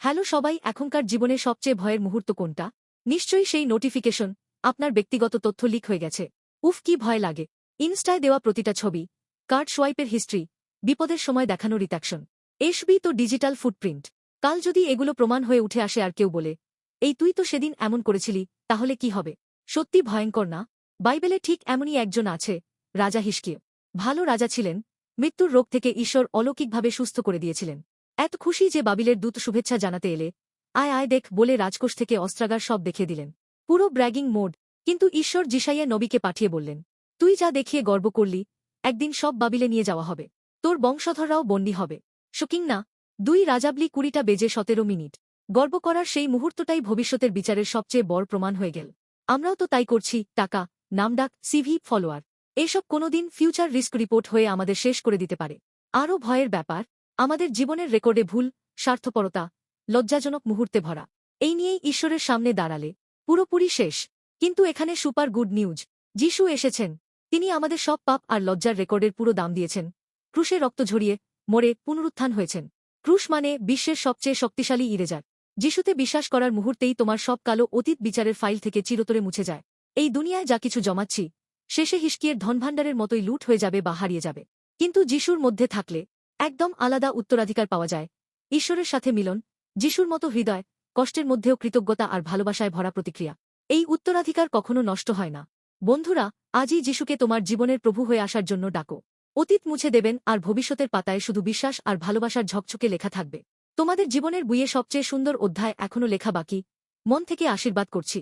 Hello সবাই, এখনকার জীবনে সবচেয়ে ভয়ের মুহূর্ত কোনটা? নিশ্চয়ই সেই নোটিফিকেশন, আপনার ব্যক্তিগত তথ্য লিক হয়ে গেছে। উফ, কি ভয় লাগে! ইনস্টায় দেওয়া প্রতিটা ছবি, কার্ড সোয়াইপের হিস্ট্রি, বিপদের সময় দেখানো রিত্যাকশন, এসবই তো ডিজিটাল ফুটপ্রিন্ট। কাল যদি এগুলো প্রমাণ হয়ে উঠে আসে আর কেউ বলে, এই তুই তো সেদিন এমন করেছিলি, তাহলে কি হবে? সত্যি ভয়ঙ্কর না? বাইবেলে ঠিক এমনই একজন আছে, রাজা হিজকিয়। ভালো রাজা ছিলেন, মৃত্যুর রোগ থেকে ঈশ্বর অলৌকিকভাবে সুস্থ করে দিয়েছিলেন। এত খুশি যে বাবিলের দূত শুভেচ্ছা জানাতে এলে, আয় আয় দেখ বলে রাজকোষ থেকে অস্ত্রাগার সব দেখিয়ে দিলেন। পুরো ব্র্যাগিং মোড। কিন্তু ঈশ্বর যিশাইয়া নবীকে পাঠিয়ে বললেন, তুই যা দেখিয়ে গর্ব করলি, একদিন সব বাবিলে নিয়ে যাওয়া হবে। তোর বংশধররাও বন্দী হবে। শোকিং না? 2 রাজাবলি 20টা বেজে 17 মিনিট। গর্ব করার সেই মুহূর্তটাই ভবিষ্যতের বিচারের সবচেয়ে বড় প্রমাণ হয়ে গেল। আমরাও তো তাই করছি, টাকা, নামডাক, সিভি, ফলোয়ার। এসব কোনোদিন ফিউচার রিস্ক রিপোর্ট হয়ে আমাদের শেষ করে দিতে পারে। আরও ভয়ের ব্যাপার, আমাদের জীবনের রেকর্ডে ভুল, স্বার্থপরতা, লজ্জাজনক মুহূর্তে ভরা। এই নিয়েই ঈশ্বরের সামনে দাঁড়ালে পুরোপুরি শেষ। কিন্তু এখানে সুপার গুড নিউজ। যিশু এসেছেন। তিনি আমাদের সব পাপ আর লজ্জার রেকর্ডের পুরো দাম দিয়েছেন। ক্রুশে রক্ত ঝরিয়ে, মরে, পুনরুত্থান হয়েছেন। ক্রুশ মানে বিশ্বের সবচেয়ে শক্তিশালী ইরেজার। যিশুতে বিশ্বাস করার মুহূর্তেই তোমার সব কালো অতীত বিচারের ফাইল থেকে চিরতরে মুছে যায়। এই দুনিয়ায় যা কিছু জমাচ্ছি, শেষে হিসকিয়ের ধনভাণ্ডারের মতোই লুট হয়ে যাবে বা হারিয়ে যাবে। কিন্তু যিশুর মধ্যে থাকলে একদম আলাদা উত্তরাধিকার পাওয়া যায়। ঈশ্বরের সাথে মিলন, যিশুর মতো হৃদয়, কষ্টের মধ্যেও কৃতজ্ঞতা আর ভালোবাসায় ভরা প্রতিক্রিয়া। এই উত্তরাধিকার কখনো নষ্ট হয় না। বন্ধুরা, আজই যিশুকে তোমার জীবনের প্রভু হয়ে আসার জন্য ডাকো। অতীত মুছে দেবেন আর ভবিষ্যতের পাতায় শুধু বিশ্বাস আর ভালোবাসার ঝকঝকে লেখা থাকবে। তোমাদের জীবনের বইয়ে সবচেয়ে সুন্দর অধ্যায় এখনও লেখা বাকি। মন থেকে আশীর্বাদ করছি।